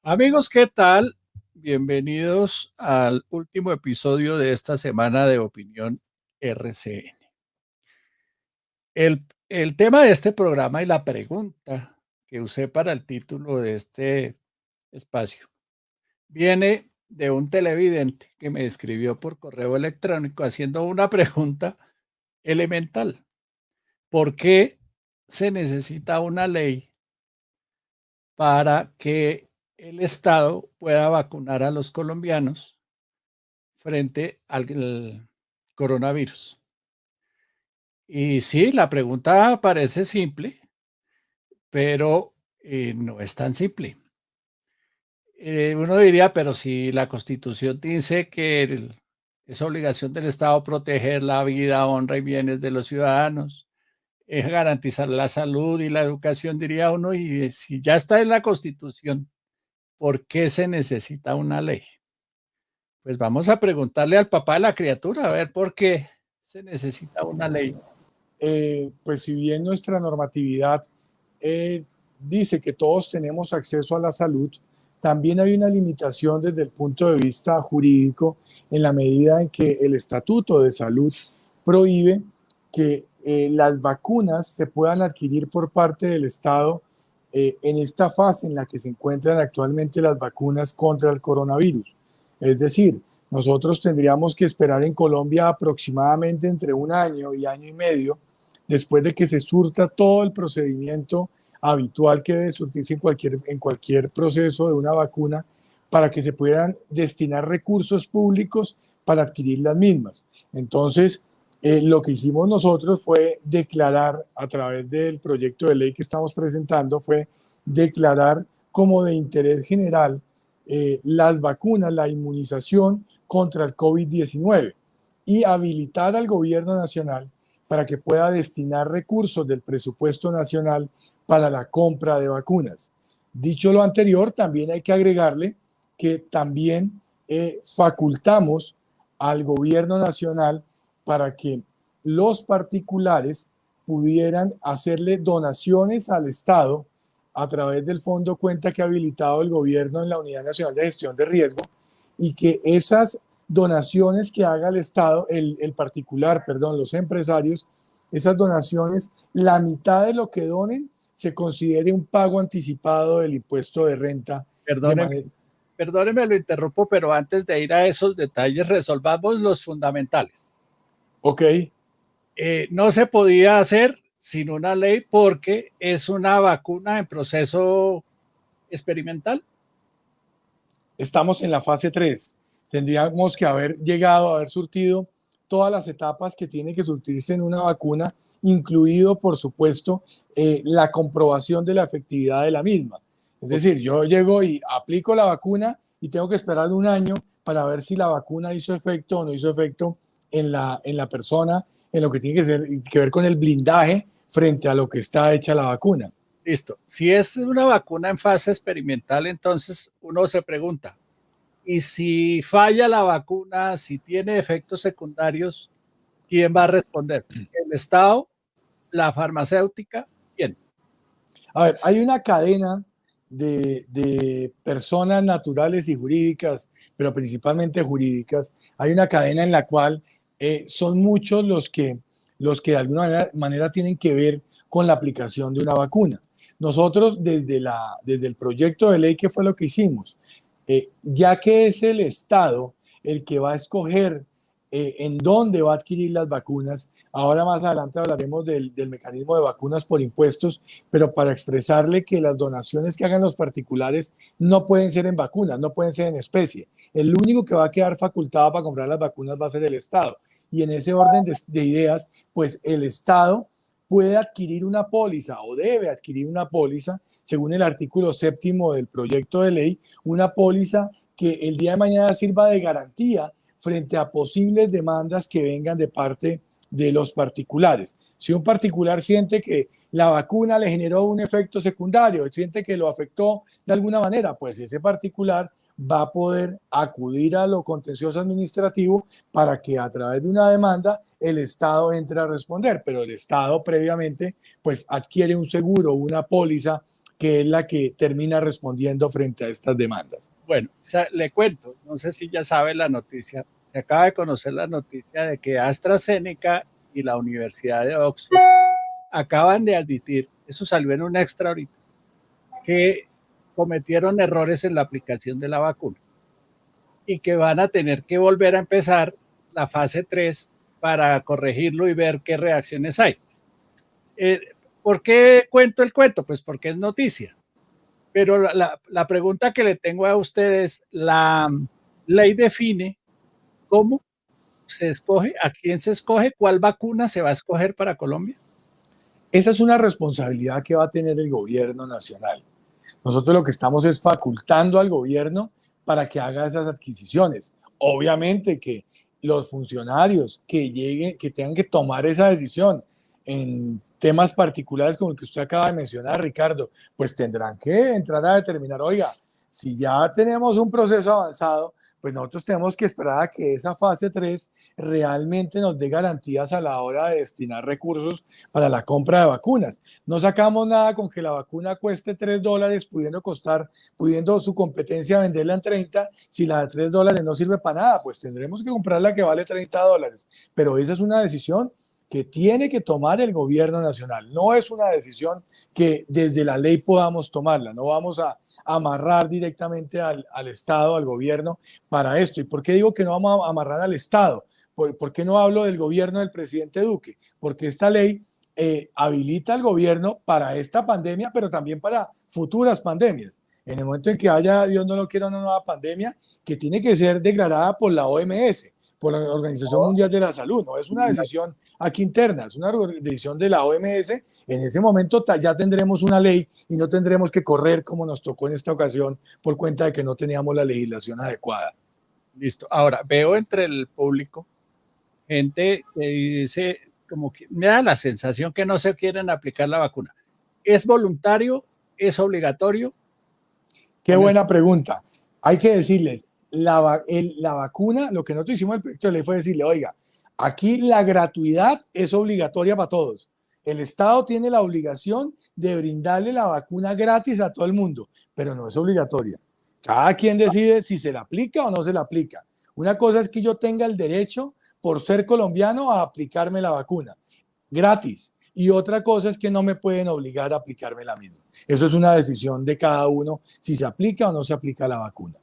Amigos, ¿qué tal? Bienvenidos al último episodio de esta semana de Opinión RCN. El tema de este programa y la pregunta que usé para el título de este espacio viene de un televidente que me escribió por correo electrónico haciendo una pregunta elemental. ¿Por qué se necesita una ley para que el Estado pueda vacunar a los colombianos frente al coronavirus? Y sí, la pregunta parece simple, pero no es tan simple. Uno diría, pero si la Constitución dice que es obligación del Estado proteger la vida, honra y bienes de los ciudadanos, es garantizar la salud y la educación, diría uno, y si ya está en la Constitución, ¿por qué se necesita una ley? Pues vamos a preguntarle al papá de la criatura, a ver por qué se necesita una ley. Pues si bien nuestra normatividad dice que todos tenemos acceso a la salud, también hay una limitación desde el punto de vista jurídico en la medida en que el Estatuto de Salud prohíbe que las vacunas se puedan adquirir por parte del Estado en esta fase en la que se encuentran actualmente las vacunas contra el coronavirus. Es decir, nosotros tendríamos que esperar en Colombia aproximadamente entre un año y año y medio después de que se surta todo el procedimiento habitual que debe surtirse en cualquier proceso de una vacuna para que se puedan destinar recursos públicos para adquirir las mismas. Entonces, lo que hicimos nosotros fue declarar, a través del proyecto de ley que estamos presentando, fue declarar como de interés general las vacunas, la inmunización contra el COVID-19 y habilitar al gobierno nacional para que pueda destinar recursos del presupuesto nacional para la compra de vacunas. Dicho lo anterior, también hay que agregarle que también facultamos al gobierno nacional para que los particulares pudieran hacerle donaciones al Estado a través del fondo cuenta que ha habilitado el gobierno en la Unidad Nacional de Gestión de Riesgo, y que esas donaciones que haga el Estado, el particular, perdón, los empresarios, esas donaciones, la mitad de lo que donen se considere un pago anticipado del impuesto de renta. Perdóneme, lo interrumpo, pero antes de ir a esos detalles, resolvamos los fundamentales. Ok. No se podía hacer sin una ley porque es una vacuna en proceso experimental. Estamos en la fase 3. Tendríamos que haber llegado a haber surtido todas las etapas que tiene que surtirse en una vacuna, incluido, por supuesto, la comprobación de la efectividad de la misma. Es decir, yo llego y aplico la vacuna y tengo que esperar un año para ver si la vacuna hizo efecto o no hizo efecto en la persona, en lo que tiene que ver con el blindaje frente a lo que está hecha la vacuna. Listo. Si es una vacuna en fase experimental, entonces uno se pregunta, ¿y si falla la vacuna, si tiene efectos secundarios, quién va a responder? ¿El Estado? ¿La farmacéutica? ¿Quién? A ver, hay una cadena de personas naturales y jurídicas, pero principalmente jurídicas. Hay una cadena en la cual son muchos los que de alguna manera tienen que ver con la aplicación de una vacuna. Nosotros desde el proyecto de ley, ¿qué fue lo que hicimos? Ya que es el Estado el que va a escoger en dónde va a adquirir las vacunas. Ahora más adelante hablaremos del mecanismo de vacunas por impuestos, pero para expresarle que las donaciones que hagan los particulares no pueden ser en vacunas, no pueden ser en especie. El único que va a quedar facultado para comprar las vacunas va a ser el Estado. Y en ese orden de ideas, pues el Estado puede adquirir una póliza o debe adquirir una póliza, según el artículo 7º del proyecto de ley, una póliza que el día de mañana sirva de garantía frente a posibles demandas que vengan de parte de los particulares. Si un particular siente que la vacuna le generó un efecto secundario, siente que lo afectó de alguna manera, pues ese particular va a poder acudir a lo contencioso administrativo para que a través de una demanda el Estado entre a responder, pero el Estado previamente pues adquiere un seguro, una póliza que es la que termina respondiendo frente a estas demandas. Bueno, le cuento, no sé si ya sabe la noticia, se acaba de conocer la noticia de que AstraZeneca y la Universidad de Oxford acaban de admitir, eso salió en un extra ahorita, que cometieron errores en la aplicación de la vacuna y que van a tener que volver a empezar la fase 3 para corregirlo y ver qué reacciones hay. ¿Por qué cuento el cuento? Pues porque es noticia. Pero la pregunta que le tengo a ustedes, la ley define cómo se escoge, a quién se escoge, cuál vacuna se va a escoger para Colombia. Esa es una responsabilidad que va a tener el gobierno nacional. Nosotros lo que estamos es facultando al gobierno para que haga esas adquisiciones. Obviamente que los funcionarios que lleguen, que tengan que tomar esa decisión en temas particulares como el que usted acaba de mencionar, Ricardo, pues tendrán que entrar a determinar, oiga, si ya tenemos un proceso avanzado, pues nosotros tenemos que esperar a que esa fase 3 realmente nos dé garantías a la hora de destinar recursos para la compra de vacunas. No sacamos nada con que la vacuna cueste $3, pudiendo su competencia venderla en 30, si la de $3 no sirve para nada, pues tendremos que comprar la que vale $30. Pero esa es una decisión que tiene que tomar el gobierno nacional. No es una decisión que desde la ley podamos tomarla. No vamos a amarrar directamente al Estado, al gobierno para esto. ¿Y por qué digo que no vamos a amarrar al Estado? ¿Por qué no hablo del gobierno del presidente Duque? Porque esta ley habilita al gobierno para esta pandemia, pero también para futuras pandemias. En el momento en que haya, Dios no lo quiera, una nueva pandemia que tiene que ser declarada por la OMS, por la Organización Mundial de la Salud. No es una decisión aquí interna, es una decisión de la OMS. En ese momento ya tendremos una ley y no tendremos que correr como nos tocó en esta ocasión por cuenta de que no teníamos la legislación adecuada. Listo. Ahora, veo entre el público gente que dice, como que me da la sensación que no se quieren aplicar la vacuna. ¿Es voluntario? ¿Es obligatorio? Qué buena pregunta. Hay que decirles, la vacuna, lo que nosotros hicimos en el proyecto de ley fue decirle, oiga, aquí la gratuidad es obligatoria para todos. El Estado tiene la obligación de brindarle la vacuna gratis a todo el mundo, pero no es obligatoria. Cada quien decide si se la aplica o no se la aplica. Una cosa es que yo tenga el derecho, por ser colombiano, a aplicarme la vacuna gratis. Y otra cosa es que no me pueden obligar a aplicarme la misma. Eso es una decisión de cada uno, si se aplica o no se aplica la vacuna.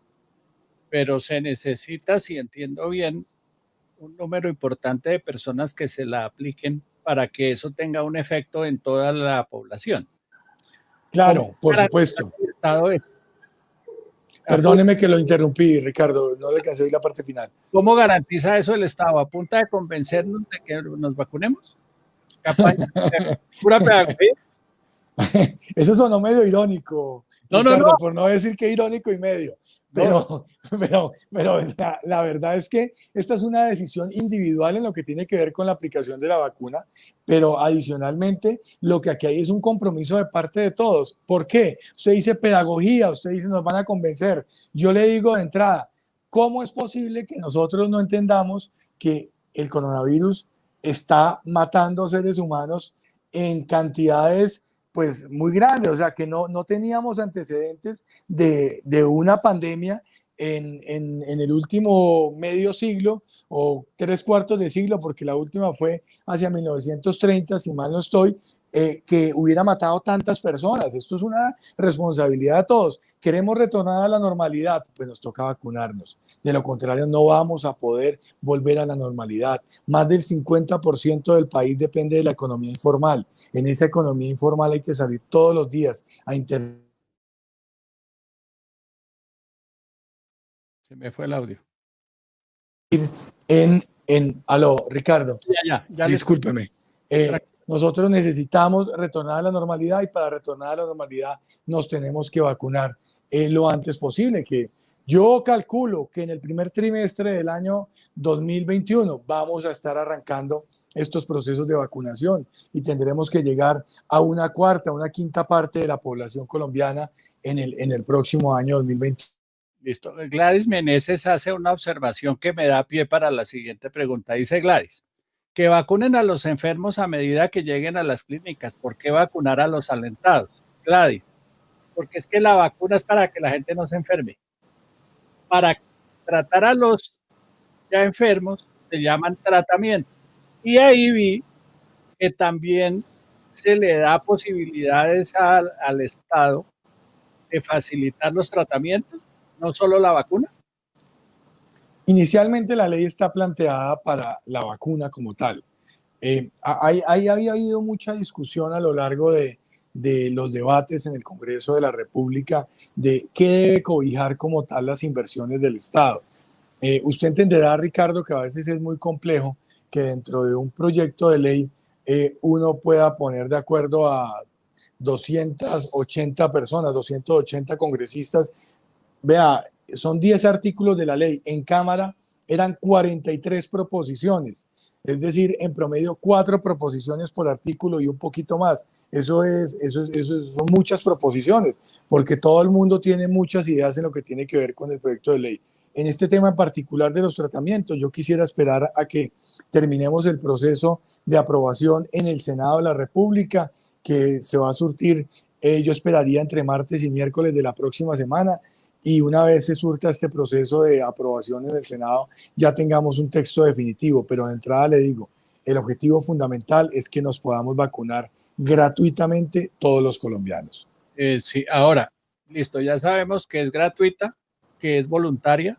Pero se necesita, si entiendo bien, un número importante de personas que se la apliquen para que eso tenga un efecto en toda la población. Claro, por supuesto. Perdóneme que lo interrumpí, Ricardo, no le alcancé la parte final. ¿Cómo garantiza eso el Estado? ¿A punta de convencernos de que nos vacunemos? ¿Campaña? ¿Pura pedagogía? Eso sonó medio irónico, Ricardo, por no decir que irónico y medio. Pero la verdad es que esta es una decisión individual en lo que tiene que ver con la aplicación de la vacuna, pero adicionalmente lo que aquí hay es un compromiso de parte de todos. ¿Por qué? Usted dice pedagogía, usted dice nos van a convencer. Yo le digo de entrada, ¿cómo es posible que nosotros no entendamos que el coronavirus está matando seres humanos en cantidades pues muy grande, o sea que no teníamos antecedentes de una pandemia en el último medio siglo o 3/4 de siglo, porque la última fue hacia 1930, si mal no estoy, que hubiera matado tantas personas. Esto es una responsabilidad de todos. Queremos retornar a la normalidad, pues nos toca vacunarnos. De lo contrario, no vamos a poder volver a la normalidad. Más del 50% del país depende de la economía informal. En esa economía informal hay que salir todos los días a Se me fue el audio. Aló, Ricardo. Ya discúlpeme. Nosotros necesitamos retornar a la normalidad y para retornar a la normalidad nos tenemos que vacunar lo antes posible. Que yo calculo que en el primer trimestre del año 2021 vamos a estar arrancando estos procesos de vacunación y tendremos que llegar a una cuarta, una quinta parte de la población colombiana en el próximo año 2021. Listo. Gladys Meneses hace una observación que me da pie para la siguiente pregunta. Dice Gladys, que vacunen a los enfermos a medida que lleguen a las clínicas. ¿Por qué vacunar a los alentados? Gladys. porque es que la vacuna es para que la gente no se enferme. Para tratar a los ya enfermos se llaman tratamientos. Y ahí vi que también se le da posibilidades al Estado de facilitar los tratamientos, no solo la vacuna. Inicialmente la ley está planteada para la vacuna como tal. Ahí había habido mucha discusión a lo largo de los debates en el Congreso de la República de qué debe cobijar como tal las inversiones del Estado. Usted entenderá, Ricardo, que a veces es muy complejo que dentro de un proyecto de ley uno pueda poner de acuerdo a 280 personas, 280 congresistas. Vea, son 10 artículos de la ley. En Cámara eran 43 proposiciones. Es decir, en promedio 4 proposiciones por artículo y un poquito más. Eso son muchas proposiciones, porque todo el mundo tiene muchas ideas en lo que tiene que ver con el proyecto de ley. En este tema en particular de los tratamientos, yo quisiera esperar a que terminemos el proceso de aprobación en el Senado de la República, que se va a surtir, yo esperaría entre martes y miércoles de la próxima semana, y una vez se surta este proceso de aprobación en el Senado, ya tengamos un texto definitivo. Pero de entrada le digo, el objetivo fundamental es que nos podamos vacunar gratuitamente todos los colombianos. Sí, ahora, listo, ya sabemos que es gratuita, que es voluntaria.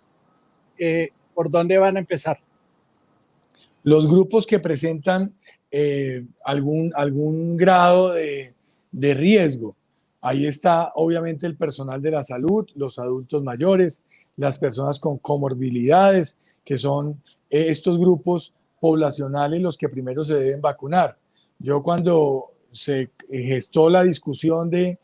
¿Por dónde van a empezar? Los grupos que presentan algún grado de riesgo, ahí está obviamente el personal de la salud, los adultos mayores, las personas con comorbilidades, que son estos grupos poblacionales los que primero se deben vacunar. Yo cuando se gestó la discusión de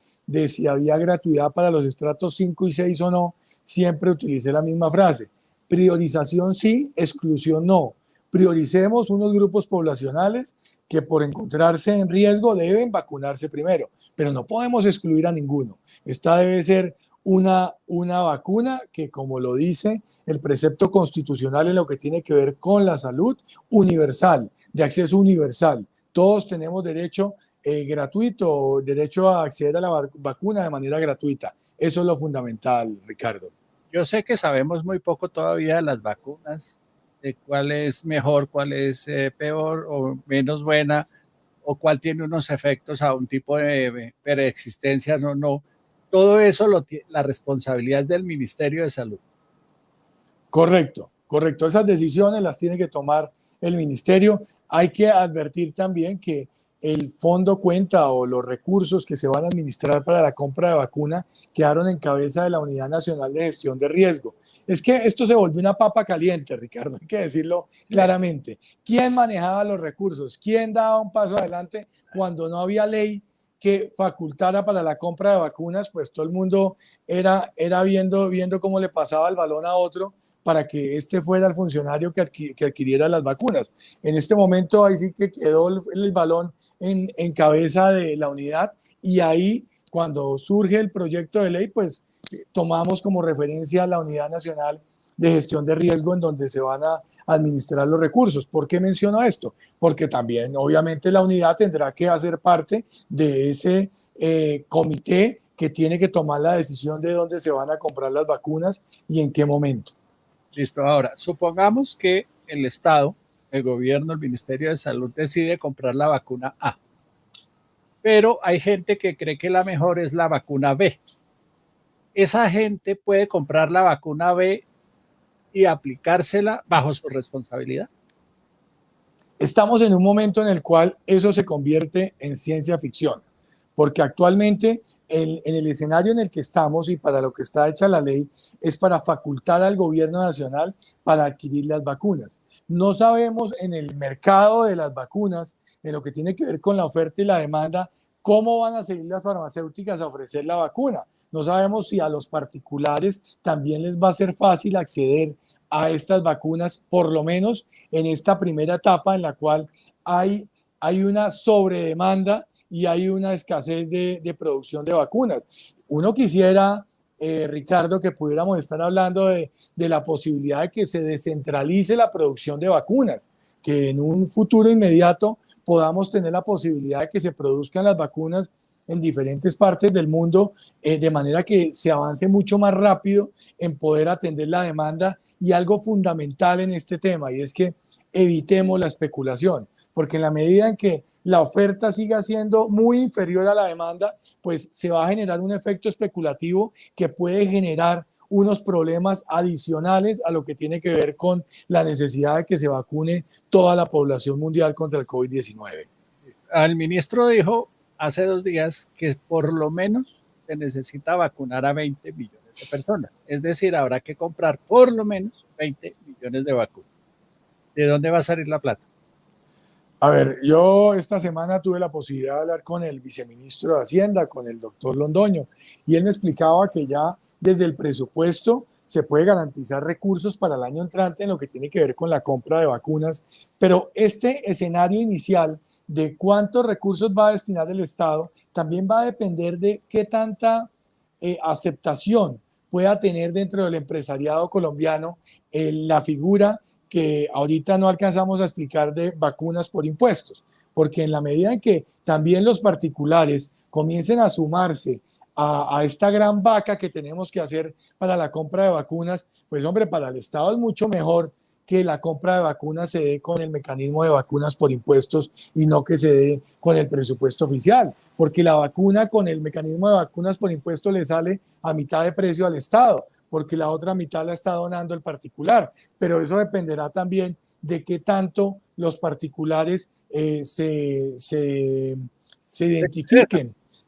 si había gratuidad para los estratos 5 y 6 o no, siempre utilicé la misma frase: priorización sí, exclusión no. Prioricemos unos grupos poblacionales que por encontrarse en riesgo deben vacunarse primero, pero no podemos excluir a ninguno. Esta debe ser una vacuna que, como lo dice el precepto constitucional en lo que tiene que ver con la salud, universal, de acceso universal. Todos tenemos derecho gratuito, derecho a acceder a la vacuna de manera gratuita. Eso es lo fundamental, Ricardo. Yo sé que sabemos muy poco todavía de las vacunas, de cuál es mejor, cuál es peor o menos buena, o cuál tiene unos efectos a un tipo de preexistencias o no. Todo eso, la responsabilidad es del Ministerio de Salud. Correcto, correcto. Esas decisiones las tiene que tomar el ministerio. Hay que advertir también que el fondo cuenta o los recursos que se van a administrar para la compra de vacuna quedaron en cabeza de la Unidad Nacional de Gestión de Riesgo. Es que esto se volvió una papa caliente, Ricardo, hay que decirlo claramente. ¿Quién manejaba los recursos? ¿Quién daba un paso adelante cuando no había ley que facultara para la compra de vacunas? Pues todo el mundo era viendo cómo le pasaba el balón a otro para que este fuera el funcionario que adquiriera las vacunas. En este momento ahí sí que quedó el balón en cabeza de la unidad, y ahí cuando surge el proyecto de ley, pues tomamos como referencia a la Unidad Nacional de Gestión de Riesgo, en donde se van a administrar los recursos. ¿Por qué menciono esto? Porque también obviamente la unidad tendrá que hacer parte de ese comité que tiene que tomar la decisión de dónde se van a comprar las vacunas y en qué momento. Listo, ahora, supongamos que el Estado, el gobierno, el Ministerio de Salud decide comprar la vacuna A, pero hay gente que cree que la mejor es la vacuna B. Esa gente puede comprar la vacuna B y aplicársela bajo su responsabilidad. Estamos en un momento en el cual eso se convierte en ciencia ficción, porque actualmente en el escenario en el que estamos y para lo que está hecha la ley es para facultar al gobierno nacional para adquirir las vacunas. No sabemos en el mercado de las vacunas, en lo que tiene que ver con la oferta y la demanda, cómo van a seguir las farmacéuticas a ofrecer la vacuna. No sabemos si a los particulares también les va a ser fácil acceder a estas vacunas, por lo menos en esta primera etapa en la cual hay una sobredemanda y hay una escasez de producción de vacunas. Uno quisiera, Ricardo, que pudiéramos estar hablando de la posibilidad de que se descentralice la producción de vacunas, que en un futuro inmediato podamos tener la posibilidad de que se produzcan las vacunas en diferentes partes del mundo, de manera que se avance mucho más rápido en poder atender la demanda. Y algo fundamental en este tema, y es que evitemos la especulación, porque en la medida en que la oferta siga siendo muy inferior a la demanda, pues se va a generar un efecto especulativo que puede generar unos problemas adicionales a lo que tiene que ver con la necesidad de que se vacune toda la población mundial contra el COVID-19. El ministro dijo hace 2 días que por lo menos se necesita vacunar a 20 millones de personas. Es decir, habrá que comprar por lo menos 20 millones de vacunas. ¿De dónde va a salir la plata? A ver, yo esta semana tuve la posibilidad de hablar con el viceministro de Hacienda, con el doctor Londoño, y él me explicaba que ya desde el presupuesto se puede garantizar recursos para el año entrante en lo que tiene que ver con la compra de vacunas, pero este escenario inicial de cuántos recursos va a destinar el Estado también va a depender de qué tanta aceptación pueda tener dentro del empresariado colombiano la figura que ahorita no alcanzamos a explicar de vacunas por impuestos, porque en la medida en que también los particulares comiencen a sumarse a esta gran vaca que tenemos que hacer para la compra de vacunas, pues hombre, para el Estado es mucho mejor que la compra de vacunas se dé con el mecanismo de vacunas por impuestos y no que se dé con el presupuesto oficial, porque la vacuna con el mecanismo de vacunas por impuestos le sale a mitad de precio al Estado, porque la otra mitad la está donando el particular, pero eso dependerá también de qué tanto los particulares se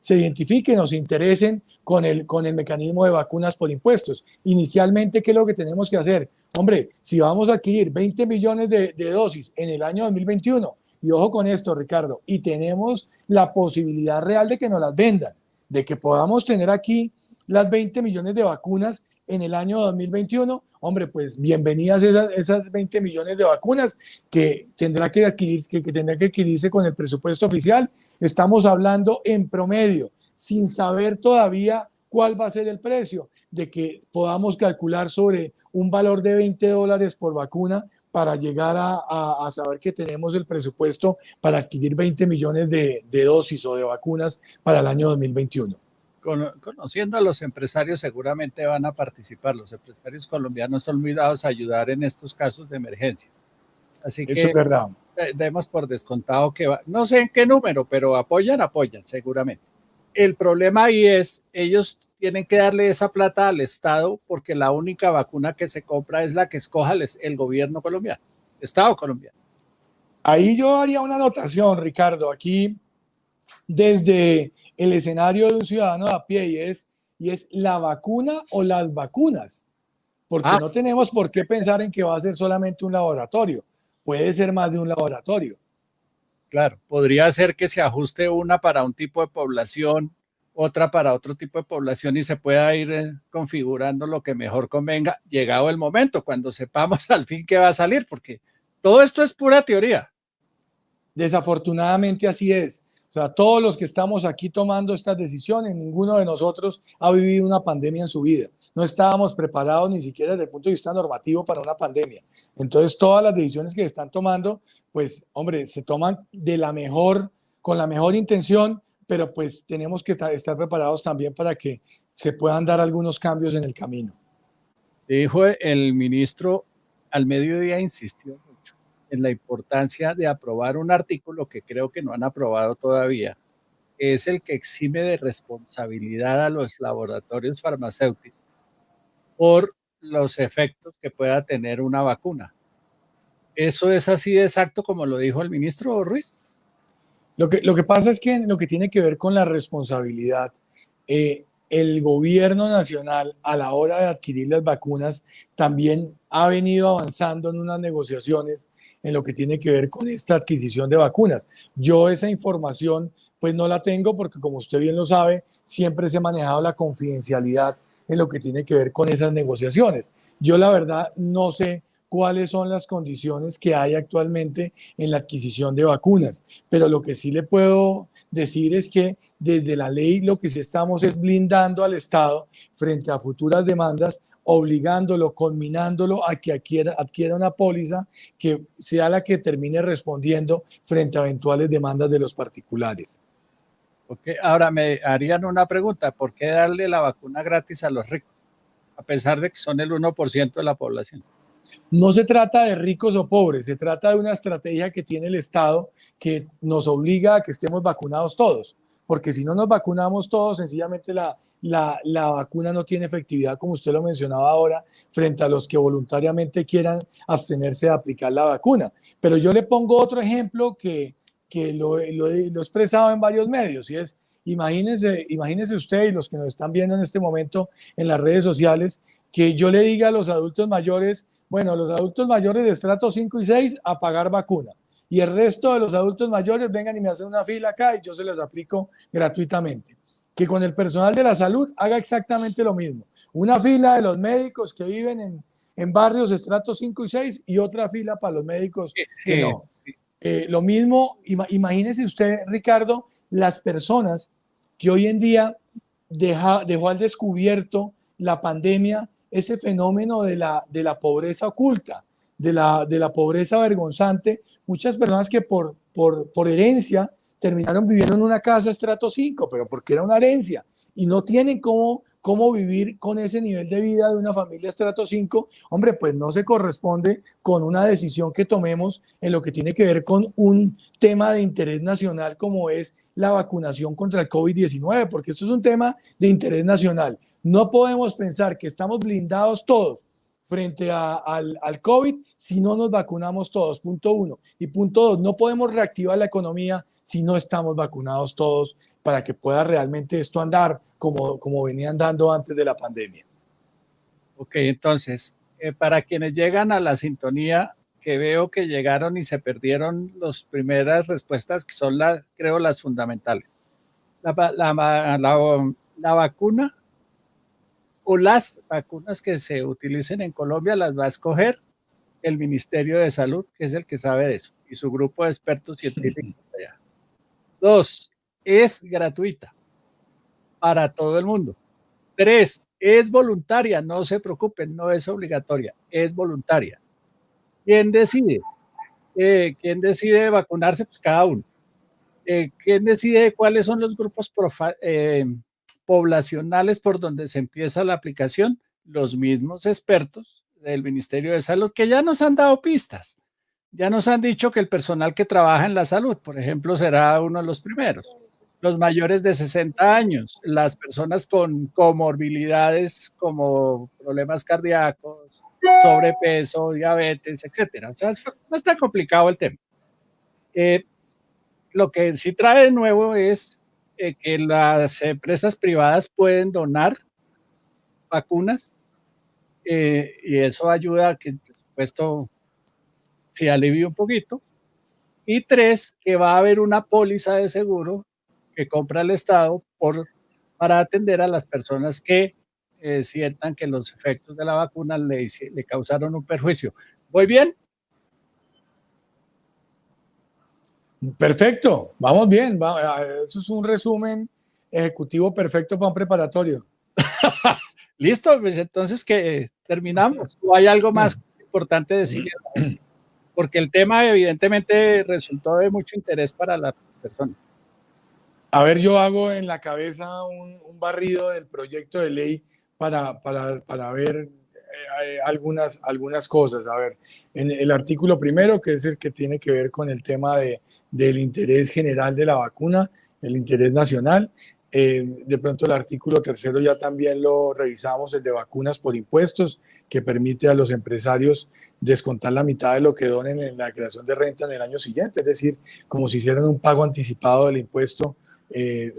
identifiquen o se interesen con el mecanismo de vacunas por impuestos. Inicialmente, ¿qué es lo que tenemos que hacer? Hombre, si vamos a adquirir 20 millones de dosis en el año 2021, y ojo con esto, Ricardo, y tenemos la posibilidad real de que nos las vendan, de que podamos tener aquí las 20 millones de vacunas en el año 2021, hombre, pues bienvenidas esas 20 millones de vacunas que tendrá que adquirirse con el presupuesto oficial. Estamos hablando en promedio, sin saber todavía cuál va a ser el precio, de que podamos calcular sobre un valor de $20 por vacuna para llegar a saber que tenemos el presupuesto para adquirir 20 millones de dosis o de vacunas para el año 2021. Conociendo a los empresarios, seguramente van a participar. Los empresarios colombianos son muy dados a ayudar en estos casos de emergencia. Así Eso que es verdad. demos por descontado que no sé en qué número, pero apoyan seguramente. El problema ahí es, ellos tienen que darle esa plata al Estado porque la única vacuna que se compra es la que escoja el gobierno colombiano, el Estado colombiano. Ahí yo haría una anotación, Ricardo, aquí desde el escenario de un ciudadano de a pie, y es la vacuna o las vacunas, porque no tenemos por qué pensar en que va a ser solamente un laboratorio, puede ser más de un laboratorio. Claro, podría ser que se ajuste una para un tipo de población, otra para otro tipo de población y se pueda ir configurando lo que mejor convenga, llegado el momento, cuando sepamos al fin qué va a salir, porque todo esto es pura teoría. Desafortunadamente así es. O sea, todos los que estamos aquí tomando estas decisiones, ninguno de nosotros ha vivido una pandemia en su vida. No estábamos preparados ni siquiera desde el punto de vista normativo para una pandemia. Entonces, todas las decisiones que se están tomando, pues, hombre, se toman con la mejor intención, pero pues tenemos que estar preparados también para que se puedan dar algunos cambios en el camino. Dijo el ministro al mediodía, insistió mucho en la importancia de aprobar un artículo que creo que no han aprobado todavía, que es el que exime de responsabilidad a los laboratorios farmacéuticos por los efectos que pueda tener una vacuna. ¿Eso es así de exacto como lo dijo el ministro Ruiz? Lo que pasa es que en lo que tiene que ver con la responsabilidad, el gobierno nacional a la hora de adquirir las vacunas también ha venido avanzando en unas negociaciones en lo que tiene que ver con esta adquisición de vacunas. Yo esa información pues no la tengo porque como usted bien lo sabe, siempre se ha manejado la confidencialidad en lo que tiene que ver con esas negociaciones. Yo la verdad no sé cuáles son las condiciones que hay actualmente en la adquisición de vacunas, pero lo que sí le puedo decir es que desde la ley lo que sí estamos es blindando al Estado frente a futuras demandas, obligándolo, conminándolo a que adquiera una póliza que sea la que termine respondiendo frente a eventuales demandas de los particulares. Ok, ahora me harían una pregunta, ¿por qué darle la vacuna gratis a los ricos, a pesar de que son el 1% de la población? No se trata de ricos o pobres, se trata de una estrategia que tiene el Estado que nos obliga a que estemos vacunados todos, porque si no nos vacunamos todos, sencillamente la vacuna no tiene efectividad, como usted lo mencionaba ahora, frente a los que voluntariamente quieran abstenerse de aplicar la vacuna. Pero yo le pongo otro ejemplo que lo he expresado en varios medios, y es, imagínese usted y los que nos están viendo en este momento en las redes sociales, que yo le diga a los adultos mayores, bueno, los adultos mayores de estrato 5 y 6 a pagar vacuna. Y el resto de los adultos mayores vengan y me hacen una fila acá y yo se los aplico gratuitamente. Que con el personal de la salud haga exactamente lo mismo. Una fila de los médicos que viven en barrios estrato 5 y 6 y otra fila para los médicos que Sí, no. Lo mismo, imagínese usted, Ricardo, las personas que hoy en día dejó al descubierto la pandemia, ese fenómeno de la pobreza oculta, de la pobreza vergonzante, muchas personas que por herencia terminaron viviendo en una casa estrato 5, pero porque era una herencia y no tienen cómo vivir con ese nivel de vida de una familia estrato 5, hombre, pues no se corresponde con una decisión que tomemos en lo que tiene que ver con un tema de interés nacional como es la vacunación contra el COVID-19, porque esto es un tema de interés nacional. No podemos pensar que estamos blindados todos frente al COVID si no nos vacunamos todos, punto uno. Y punto dos, no podemos reactivar la economía si no estamos vacunados todos para que pueda realmente esto andar como venía andando antes de la pandemia. ok, entonces, para quienes llegan a la sintonía, que veo que llegaron y se perdieron las primeras respuestas, que son creo, las fundamentales. La vacuna o las vacunas que se utilicen en Colombia las va a escoger el Ministerio de Salud, que es el que sabe de eso, y su grupo de expertos científicos allá. Dos, es gratuita para todo el mundo. Tres, es voluntaria, no se preocupen, no es obligatoria, es voluntaria. ¿Quién decide? ¿Quién decide vacunarse? Pues cada uno. ¿Quién decide cuáles son los grupos poblacionales por donde se empieza la aplicación? Los mismos expertos del Ministerio de Salud, que ya nos han dado pistas. Ya nos han dicho que el personal que trabaja en la salud, por ejemplo, será uno de los primeros. Los mayores de 60 años, las personas con comorbilidades como problemas cardíacos, sobrepeso, diabetes, etcétera. O sea, no está complicado el tema. Lo que sí trae de nuevo es que las empresas privadas pueden donar vacunas y eso ayuda a que el presupuesto se alivie un poquito. Y tres, que va a haber una póliza de seguro que compra el Estado para atender a las personas que sientan que los efectos de la vacuna le causaron un perjuicio. ¿Voy bien? Perfecto, vamos bien. Eso es un resumen ejecutivo perfecto para un preparatorio. Listo, pues entonces que terminamos. ¿O hay algo más importante decir? Porque el tema evidentemente resultó de mucho interés para las personas. A ver, yo hago en la cabeza un barrido del proyecto de ley para ver algunas cosas. A ver, en el artículo primero, que es el que tiene que ver con el tema del interés general de la vacuna, el interés nacional. De pronto el artículo tercero ya también lo revisamos, el de vacunas por impuestos, que permite a los empresarios descontar la mitad de lo que donen en la creación de renta en el año siguiente, es decir, como si hicieran un pago anticipado del impuesto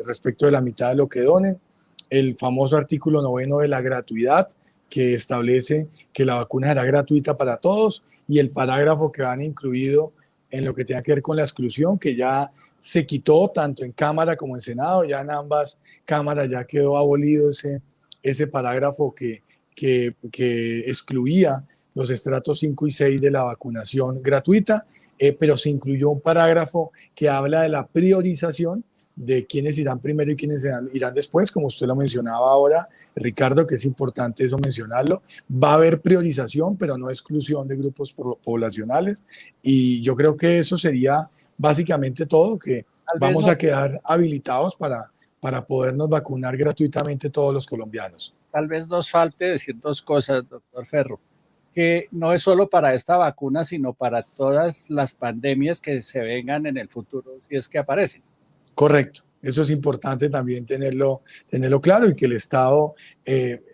respecto de la mitad de lo que donen. El famoso artículo noveno de la gratuidad, que establece que la vacuna será gratuita para todos, y el parágrafo que van incluido en lo que tenga que ver con la exclusión, que ya se quitó tanto en Cámara como en Senado, ya en ambas cámaras ya quedó abolido ese parágrafo que excluía los estratos 5 y 6 de la vacunación gratuita, pero se incluyó un parágrafo que habla de la priorización de quiénes irán primero y quiénes irán después, como usted lo mencionaba ahora, Ricardo, que es importante eso mencionarlo. Va a haber priorización, pero no exclusión de grupos poblacionales, y yo creo que eso sería básicamente todo, que Tal vez vamos no, a quedar habilitados para podernos vacunar gratuitamente todos los colombianos. tal vez nos falte decir dos cosas, doctor Ferro, que no es solo para esta vacuna, sino para todas las pandemias que se vengan en el futuro, si es que aparecen. Correcto. Eso es importante también tenerlo claro y que el Estado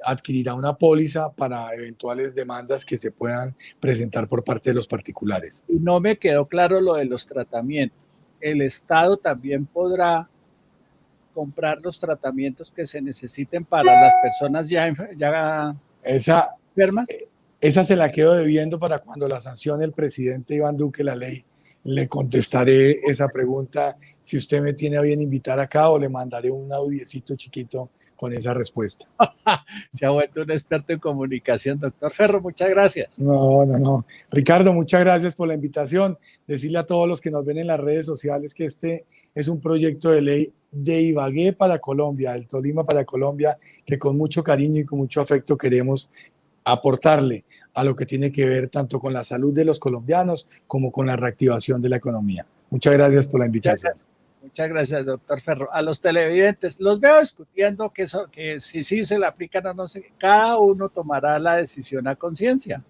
adquirirá una póliza para eventuales demandas que se puedan presentar por parte de los particulares. Y no me quedó claro lo de los tratamientos. El Estado también podrá comprar los tratamientos que se necesiten para las personas ya Esa, enfermas. esa se la quedo debiendo para cuando la sancione el presidente Iván Duque la ley. Le contestaré esa pregunta si usted me tiene a bien invitar acá o le mandaré un audiecito chiquito con esa respuesta. Se ha vuelto un experto en comunicación, doctor Ferro. Muchas gracias. No, no, no. Ricardo, muchas gracias por la invitación. Decirle a todos los que nos ven en las redes sociales que este es un proyecto de ley de Ibagué para Colombia, del Tolima para Colombia, que con mucho cariño y con mucho afecto queremos aportarle a lo que tiene que ver tanto con la salud de los colombianos como con la reactivación de la economía. Muchas gracias por la invitación. Muchas gracias, doctor Ferro. A los televidentes, los veo discutiendo que si sí se le aplican o no sé, cada uno tomará la decisión a conciencia.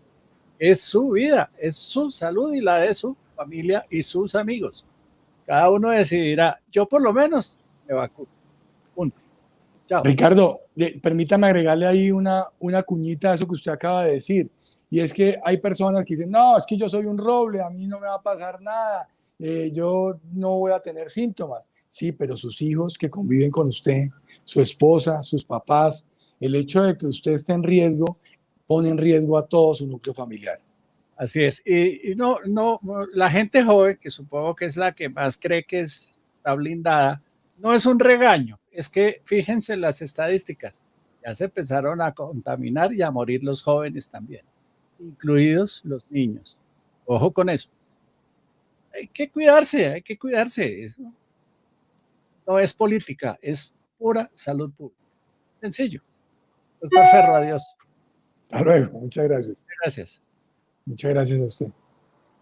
Es su vida, es su salud y la de su familia y sus amigos. Cada uno decidirá, yo por lo menos me vacuno. Punto. Chao. Ricardo, permítame agregarle ahí una cuñita a eso que usted acaba de decir. Y es que hay personas que dicen, no, es que yo soy un roble, a mí no me va a pasar nada, yo no voy a tener síntomas. Sí, pero sus hijos que conviven con usted, su esposa, sus papás, el hecho de que usted esté en riesgo pone en riesgo a todo su núcleo familiar. Así es. Y no, la gente joven, que supongo que es la que más cree que está blindada, no es un regaño, es que fíjense en las estadísticas, ya se empezaron a contaminar y a morir los jóvenes también, incluidos los niños. Ojo con eso. Hay que cuidarse, hay que cuidarse. Eso no es política, es pura salud pública. Sencillo. Doctor Ferro, adiós. Hasta luego, muchas gracias. Gracias. Muchas gracias a usted.